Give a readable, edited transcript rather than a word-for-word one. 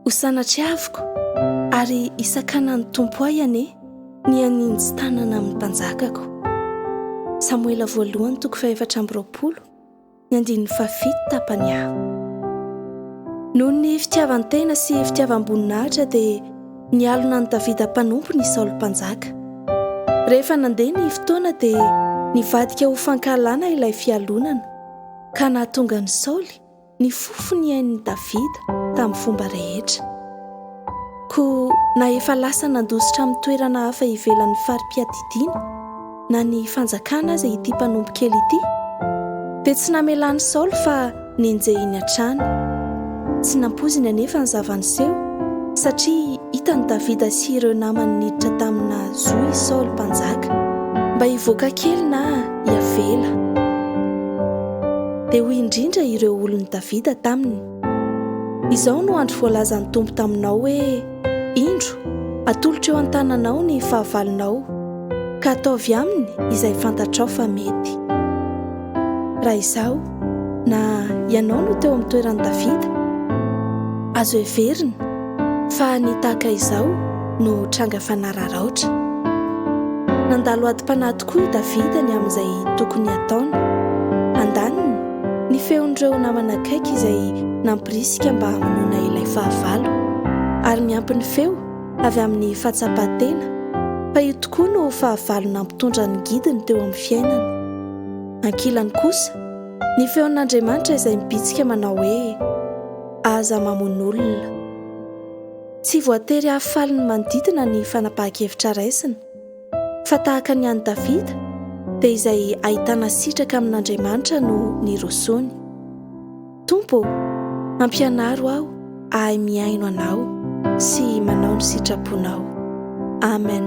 Hosanatry-avoko ary isakana ny tompo ahy ane ny aninjy tanana amin'ny mpanjakako. Samoela voalohany 4:20 ny 17 tapany aho. Noho ny fitiavany tena sy fitiavam-boninahitra dia nialona ny Davida mpanompo ny Saoly mpanjaka. Rehefa nandeha ny fotoana dia nivadika ho fankalana ilay fialonana ka nahatonga ny Saoly ny fofony ain'ny Davida tamin'ny fomba rehetra. Ko na efa lasa nandositra amin'ny toerana hafa ivelan'ny fari-piadidiana na ny fanjakana aza ity mpanompo kely ity, dia tsy namelany Saoly fa nenjehiny hatrany. Tsy nampoziny anefa ny zava-niseho satria hitany Davida sy ireo namany niditra tamina zohy Saoly mpanjaka mba hivoaka kely na hiavela. Dia hoy indrindra ireo olon'i Davida taminy: izao no andro voalazan'ny Tompo taminao hoe indro atolotra eo an-tananao ny fahavalonao ka ataovy aminy izay fantatrao fa mety. Raha izao na ianao no teo amin'ny toeran'i Davida, azo heverina fa ny tahaka izao no tranga fanararaotra. Nandalo adi-panahy tokoa i Davida ny amin'izay tokony ataony. Andaniny ny feon'ireo namana akaiky izay nampirisika mba hamonoana ilay fahavalo, ary miampy ny feo avy amin'ny fahatsapatena fa io tokoa no fahavalo nampitondra ny gidiny teo amin'ny fiainana. Ankilany kosa ny feon'Andriamanitra izay mibitsika manao hoe aza mamono olona. Tsy voatery hahafaly ny manodidina ny fanapahan-kevitra raisina, fa tahaka ny an'i Davida dia izay ahitana sitraka amin'Andriamanitra no nirosony. Tompo, ampianaro aho ahay miaino anao sy manao ny sitraponao. Amen.